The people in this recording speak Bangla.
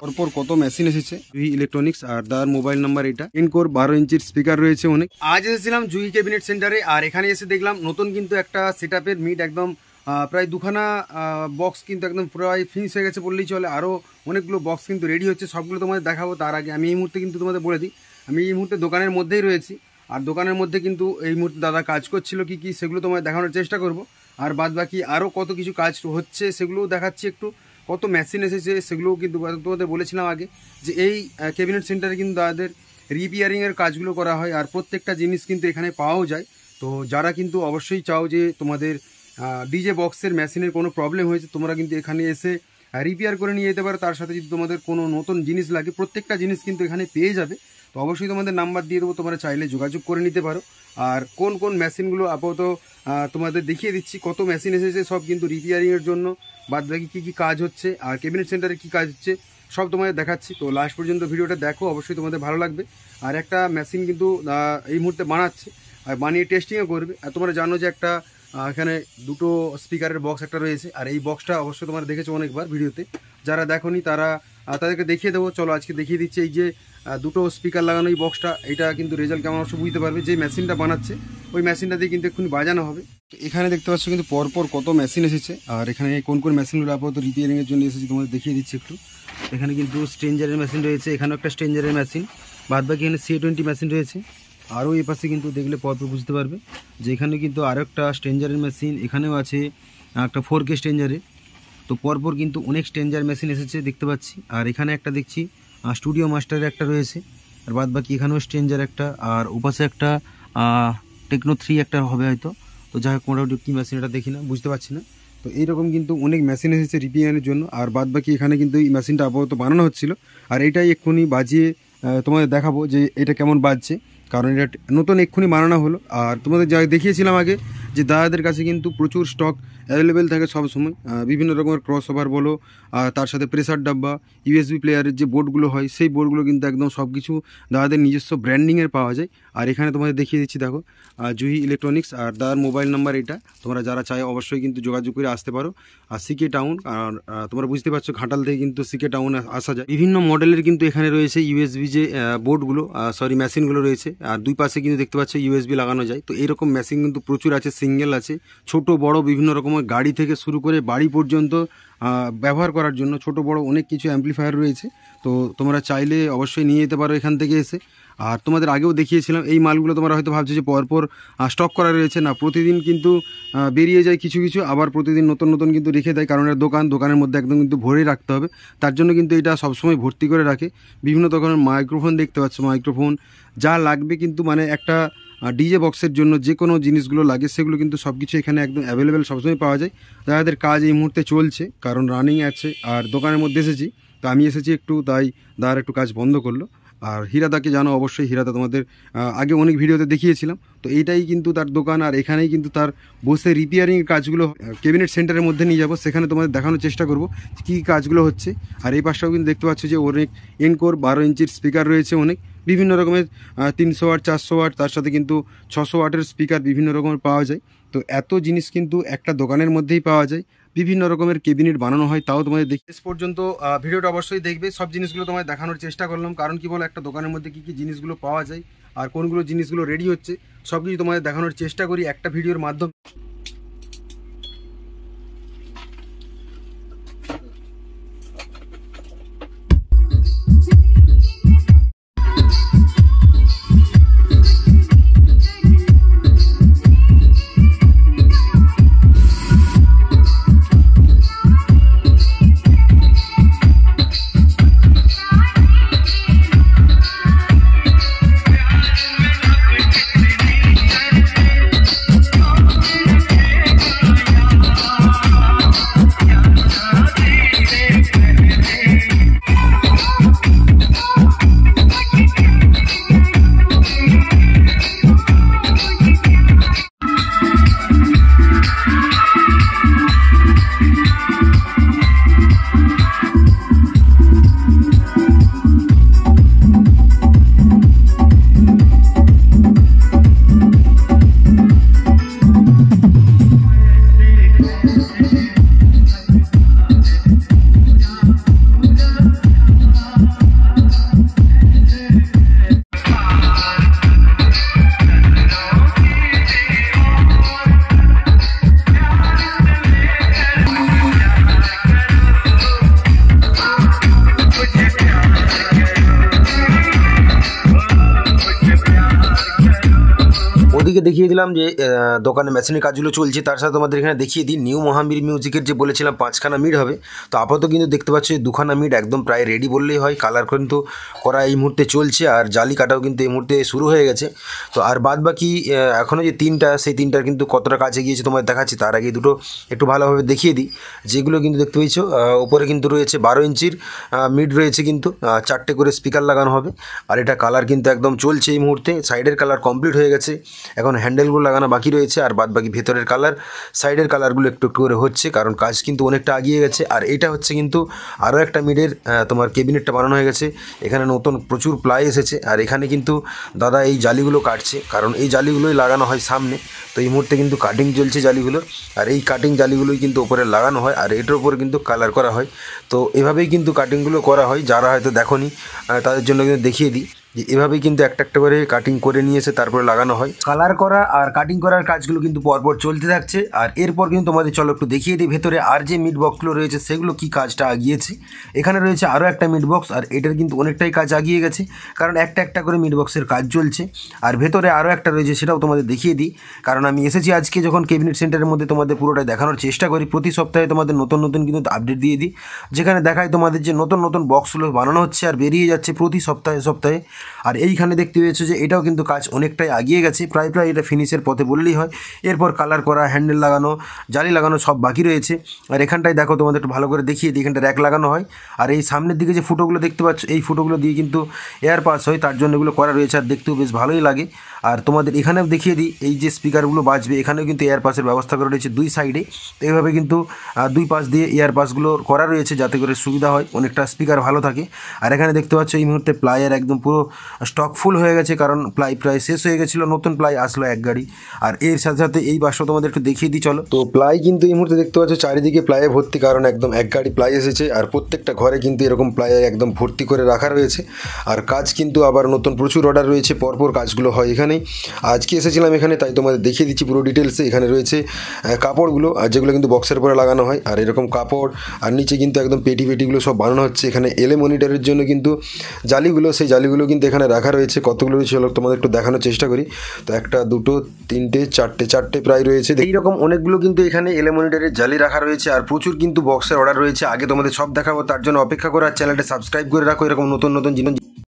পরপর কত মেশিন এসেছে জুহি ইলেকট্রনিক্স আর তার মোবাইল নাম্বার এটা। এনকোর 12 ইঞ্চির স্পিকার রয়েছে অনেক। আজ এসেছিলাম জুহি ক্যাবিনেট সেন্টারে, আর এখানে এসে দেখলাম নতুন কিন্তু একটা সেটআপের মিট একদম প্রায় দুখানা বক্স কিন্তু একদম প্রায় ফিনিশ হয়ে গেছে বললেই চলে। আরও অনেকগুলো বক্স কিন্তু রেডি হচ্ছে, সবগুলো তোমাদের দেখাবো। তার আগে আমি এই মুহূর্তে কিন্তু তোমাদের বলে দিই, আমি এই মুহূর্তে দোকানের মধ্যেই রয়েছি। আর দোকানের মধ্যে কিন্তু এই মুহূর্তে দাদা কাজ করছিল কি কি সেগুলো তোমাদের দেখানোর চেষ্টা করব। আর বাদ বাকি আরও কত কিছু কাজ হচ্ছে সেগুলোও দেখাচ্ছি একটু। কত মেশিন এসেছে সেগুলোও কিন্তু তোমাদের বলেছিলাম আগে যে এই ক্যাবিনেট সেন্টারে কিন্তু দাদাদের রিপেয়ারিংয়ের কাজগুলো করা হয়, আর প্রত্যেকটা জিনিস কিন্তু এখানে পাওয়াও যায়। তো যারা কিন্তু অবশ্যই চাও যে তোমাদের ডিজে বক্সের মেশিনের কোনো প্রবলেম হয়েছে, তোমরা কিন্তু এখানে এসে রিপেয়ার করে নিয়ে যেতে পারো। তার সাথে যদি তোমাদের কোনো নতুন জিনিস লাগে, প্রত্যেকটা জিনিস কিন্তু এখানে পেয়ে যাবে। তো অবশ্যই তোমাদের নাম্বার দিয়ে দেবো, তোমরা চাইলে যোগাযোগ করে নিতে পারো। আর কোন কোন মেশিনগুলো আপাতত তোমাদের দেখিয়ে দিচ্ছি, কত মেশিন এসেছে সব কিন্তু রিপেয়ারিংয়ের জন্য। বাদ বাকি কী কী কাজ হচ্ছে আর ক্যাবিনেট সেন্টারে কী কাজ হচ্ছে সব তোমাদের দেখাচ্ছি। তো লাস্ট পর্যন্ত ভিডিওটা দেখো, অবশ্যই তোমাদের ভালো লাগবে। আর একটা মেশিন কিন্তু এই মুহূর্তে বানাচ্ছে, আর বানিয়ে টেস্টিংও করবে। আর তোমরা জানো যে একটা এখানে দুটো স্পিকারের বক্স একটা রয়েছে, আর এই বক্সটা অবশ্যই তোমরা দেখেছো অনেকবার ভিডিওতে। যারা দেখোনি তারা তাদেরকে দেখিয়ে দেবো। চলো আজকে দেখিয়ে দিচ্ছি এই যে দুটো স্পিকার লাগানো এই বক্সটা। এটা কিন্তু রেজাল্ট কেমন অবশ্যই বুঝতে পারবে। যে মেশিনটা বানাচ্ছে ওই মেশিনটা দিয়ে কিন্তু এক্ষুনি বাজানো হবে। এখানে দেখতে পাচ্ছ কিন্তু পরপর কত মেশিন এসেছে, আর এখানে কোন কোন মেশিনগুলো আপাতত রিপেয়ারিংয়ের জন্য এসেছে তোমাদের দেখিয়ে দিচ্ছি একটু। এখানে কিন্তু স্ট্রেঞ্জারের মেশিন রয়েছে, এখানেও একটা স্ট্রেঞ্জারের মেশিন, বাদ বাকি এখানে C20 মেশিন রয়েছে। আরও এই পাশে কিন্তু দেখলে পরপর বুঝতে পারবে যে এখানে কিন্তু আরও একটা স্ট্রেঞ্জারের মেশিন, এখানেও আছে একটা 4K স্ট্রেঞ্জারে। তো পরপর কিন্তু অনেক স্ট্রেঞ্জার মেশিন এসেছে দেখতে পাচ্ছি। আর এখানে একটা দেখছি স্টুডিও মাস্টারের একটা রয়েছে, আর বাদ বাকি এখানেও স্ট্রেঞ্জার একটা, আর ওপাশে একটা টেকনো 3 একটা হবে হয়তো। তো যাই হোক, মোটামুটি কী মেশিন এটা দেখি না, বুঝতে পারছি না। তো এইরকম কিন্তু অনেক মেশিন এসেছে রিপেয়ারের জন্য। আর বাদ বাকি এখানে কিন্তু এই মেশিনটা আপাতত বানানো হচ্ছিল, আর এইটাই এক্ষুনি বাজিয়ে তোমাদের দেখাবো যে এটা কেমন বাজছে, কারণ এটা নতুন এক্ষুনি বানানো হলো। আর তোমাদের যা দেখিয়েছিলাম আগে যে দাদাদের কাছে কিন্তু প্রচুর স্টক অ্যাভেলেবেল থাকে সব সময়। বিভিন্ন রকমের ক্রস ওভার বলো, তার সাথে প্রেসার ডাব্বা, USB প্লেয়ারের যে বোর্ডগুলো হয় সেই বোর্ডগুলো কিন্তু একদম সব কিছু দাদাদের নিজস্ব ব্র্যান্ডিংয়ের পাওয়া যায়। আর এখানে তোমাদের দেখিয়ে দিচ্ছি দেখো জুহি ইলেকট্রনিক্স, আর দাদার মোবাইল নাম্বার এটা। তোমরা যারা চাই অবশ্যই কিন্তু যোগাযোগ করে আসতে পারো। আর CK টাউন, আর তোমরা বুঝতে পারছো ঘাটাল থেকে কিন্তু CK টাউনে আসা যায়। বিভিন্ন মডেলের কিন্তু এখানে রয়েছে USB যে বোর্ডগুলো, মেশিনগুলো রয়েছে। আর দুই পাশে কিন্তু দেখতে পাচ্ছ USB লাগানো যায়। তো এইরকম মেশিন কিন্তু প্রচুর আছে, সিঙ্গেল আছে, ছোট বড় বিভিন্ন রকমের গাড়ি থেকে শুরু করে বাড়ি পর্যন্ত ব্যবহার করার জন্য ছোট বড় অনেক কিছু অ্যাম্পলিফায়ার রয়েছে। তো তোমরা চাইলে অবশ্যই নিয়ে যেতে পারো এখান থেকে এসে। আর তোমাদের আগেও দেখিয়েছিলাম এই মালগুলো, তোমরা হয়তো ভাবছো যে পরপর স্টক করা রয়েছে, না, প্রতিদিন কিন্তু বেরিয়ে যায় কিছু কিছু, আবার প্রতিদিন নতুন নতুন কিন্তু রেখে দেয়, কারণ এটা দোকানের মধ্যে একদম কিন্তু ভরে রাখতে হবে। তার জন্য কিন্তু এটা সবসময় ভর্তি করে রাখে। বিভিন্ন ধরনের মাইক্রোফোন দেখতে পাচ্ছ, মাইক্রোফোন যা লাগবে কিন্তু মানে একটা ডিজে বক্সের জন্য যে কোনো জিনিসগুলো লাগে সেগুলো কিন্তু সব কিছু এখানে একদম অ্যাভেলেবেল সবসময় পাওয়া যায়। দাদাদের কাজ এই মুহূর্তে চলছে, কারণ রানিং আছে। আর দোকানের মধ্যে এসেছি, তো আমি এসেছি একটু, তাই দাদার একটু কাজ বন্ধ করলো। আর হীরাদাকে জানো অবশ্যই, হীরাদা তোমাদের আগে অনেক ভিডিওতে দেখিয়েছিলাম। তো এইটাই কিন্তু তার দোকান, আর এখানেই কিন্তু তার বসে রিপেয়ারিংয়ের কাজগুলো ক্যাবিনেট সেন্টারের মধ্যে নিয়ে যাবো, সেখানে তোমাদের দেখানোর চেষ্টা করব কী কাজগুলো হচ্ছে। আর এই পাশটাও কিন্তু দেখতে পাচ্ছ যে অনেক এনকোর 12 ইঞ্চির স্পিকার রয়েছে অনেক, বিভিন্ন রকমের 300 ওয়াট, 400 ওয়াট, তার সাথে কিন্তু 600 ওয়াটের স্পিকার বিভিন্ন রকমের পাওয়া যায়। তো এত জিনিস কিন্তু একটা দোকানের মধ্যেই পাওয়া যায়। বিভিন্ন রকমের ক্যাবিনেট বানানো হয়, তাও তোমাদের শেষ পর্যন্ত ভিডিওটা অবশ্যই দেখবে। সব জিনিসগুলো তোমায় দেখানোর চেষ্টা করলাম, কারণ কি বলো, একটা দোকানের মধ্যে কী কী জিনিসগুলো পাওয়া যায় আর কোনগুলো জিনিসগুলো রেডি হচ্ছে সব কিছু তোমাদের দেখানোর চেষ্টা করি একটা ভিডিওর মাধ্যমে। দেখিয়ে দিলাম যে দোকানে মেশিনের কাজগুলো চলছে, তার সাথে তোমাদের এখানে দেখিয়ে দিই নিউ মহাবীর মিউজিকের যে বলেছিলাম 5খানা মিড হবে, তো আপাতত কিন্তু দেখতে পাচ্ছ 2খানা মিড একদম প্রায় রেডি বললেই হয়। কালার কিন্তু করা এই মুহূর্তে চলছে, আর জালি কাটাও কিন্তু এই মুহূর্তে শুরু হয়ে গেছে। তো আর বাদ বাকি এখনও যে 3টা, সেই 3টার কিন্তু কতটা কাছে গিয়েছে তোমাদের দেখাচ্ছি। তার আগে দুটো একটু ভালোভাবে দেখিয়ে দিই, যেগুলো কিন্তু দেখতে পেয়েছো উপরে কিন্তু রয়েছে 12 ইঞ্চির মিড রয়েছে, কিন্তু 4টে করে স্পিকার লাগানো হবে। আর এটা কালার কিন্তু একদম চলছে এই মুহূর্তে, সাইডের কালার কমপ্লিট হয়ে গেছে, এখন হ্যান্ডেলগুলো লাগানো বাকি রয়েছে। আর বাদ বাকি ভেতরের কালার, সাইডের কালারগুলো একটু একটু করে হচ্ছে, কারণ কাজ কিন্তু অনেকটা এগিয়ে গেছে। আর এটা হচ্ছে কিন্তু আরও একটা মিডের তোমার কেবিনেটটা বানানো হয়ে গেছে। এখানে নতুন প্রচুর প্লাই এসেছে, আর এখানে কিন্তু দাদা এই জালিগুলো কাটছে, কারণ এই জালিগুলোই লাগানো হয় সামনে। তো এই মুহূর্তে কিন্তু কাটিং চলছে জালিগুলো, আর এই কাটিং জালিগুলোই কিন্তু ওপরে লাগানো হয়, আর এটার উপরে কিন্তু কালার করা হয়। তো এভাবেই কিন্তু কাটিংগুলো করা হয়, যারা হয়তো দেখোনি তাদের জন্য কিন্তু দেখিয়ে দিই যে এভাবেই কিন্তু একটা একটা করে কাটিং করে নিয়েছে, তারপরে লাগানো হয়। কালার করা আর কাটিং করার কাজগুলো কিন্তু পরপর চলতে থাকছে। আর এরপর কিন্তু তোমাদের চলো একটু দেখিয়ে দিই ভেতরে আর যে মিট বক্সগুলো রয়েছে সেগুলো কি কাজটা আগিয়েছে। এখানে রয়েছে আরও একটা মিট বক্স, আর এটার কিন্তু অনেকটাই কাজ আগিয়ে গেছে, কারণ একটা একটা করে মিট বক্সের কাজ চলছে। আর ভেতরে আরও একটা রয়েছে, সেটাও তোমাদের দেখিয়ে দিই, কারণ আমি এসেছি আজকে যখন ক্যাবিনেট সেন্টারের মধ্যে তোমাদের পুরোটাই দেখানোর চেষ্টা করি। প্রতি সপ্তাহে তোমাদের নতুন নতুন কিন্তু আপডেট দিয়ে দিই, যেখানে দেখায় তোমাদের যে নতুন নতুন বক্সগুলো বানানো হচ্ছে আর বেরিয়ে যাচ্ছে প্রতি সপ্তাহে সপ্তাহে। আর এইখানে দেখতে পেয়েছো যে এটাও কিন্তু কাজ অনেকটাই আগিয়ে গেছে, প্রায় প্রায় এটা ফিনিশের পথে বললেই হয়। এরপর কালার করা, হ্যান্ডেল লাগানো, জালি লাগানো সব বাকি রয়েছে। আর এখানটায় দেখো তোমাদের একটু ভালো করে দেখিয়ে দিই, এখানটা র্যাক লাগানো হয়। আর এই সামনের দিকে যে ফুটোগুলো দেখতে পাচ্ছ, এই ফুটোগুলো দিয়ে কিন্তু এয়ার পাস হয়, তার জন্য এগুলো করা রয়েছে, আর দেখতেও বেশ ভালোই লাগে। আর তোমাদের এখানেও দেখিয়ে দিই, এই যে স্পিকারগুলো বাজবে এখানেও কিন্তু এয়ার পাসের ব্যবস্থা করা রয়েছে দুই সাইডে। তো এইভাবে কিন্তু দুই পাশ দিয়ে এয়ার পাসগুলো করা রয়েছে, যাতে করে সুবিধা হয়, অনেকটা স্পিকার ভালো থাকে। আর এখানে দেখতে পাচ্ছ এই মুহূর্তে প্লাইয়ের একদম পুরো স্টক ফুল হয়ে গেছে, কারণ প্লাই প্রায় শেষ হয়ে গেছিলো, নতুন প্লাই আসলো এক গাড়ি। আর এর সাথে সাথে এই বাসটা তোমাদের একটু দেখিয়ে দিই চলো। তো প্লাই কিন্তু এই মুহূর্তে দেখতে পাচ্ছ চারিদিকে প্লাইয়ে ভর্তি, কারণ একদম এক গাড়ি প্লাই এসেছে, আর প্রত্যেকটা ঘরে কিন্তু এরকম প্লাইয়ে একদম ভর্তি করে রাখা রয়েছে। আর কাজ কিন্তু আবার নতুন প্রচুর অর্ডার রয়েছে, পরপর কাজগুলো হয় এখানেই। আজকে এসেছিলাম এখানে, তাই তোমাদের দেখিয়ে দিচ্ছি পুরো ডিটেলসে। এখানে রয়েছে কাপড়গুলো, আর যেগুলো কিন্তু বক্সের পরে লাগানো হয়, আর এরকম কাপড়, আর নিচে কিন্তু একদম পেটি পেটিগুলো সব বানানো হচ্ছে। এখানে এলে মনিটরের জন্য কিন্তু জালিগুলো, সেই জালিগুলো কিন্তু এখানে রাখা রয়েছে। কতগুলো রয়েছে তোমাদের একটু দেখানোর চেষ্টা করি। তো একটা, দুটো, তিনটে, চারটে প্রায় রয়েছে। এইরকম অনেকগুলো কিন্তু এখানে এলে মনিটরের জালি রাখা রয়েছে, আর প্রচুর কিন্তু বক্সের অর্ডার রয়েছে। আগে তোমাদের সব দেখাবো, তার জন্য অপেক্ষা করে আর চ্যানেলটা সাবস্ক্রাইব করে রাখো, এরকম নতুন নতুন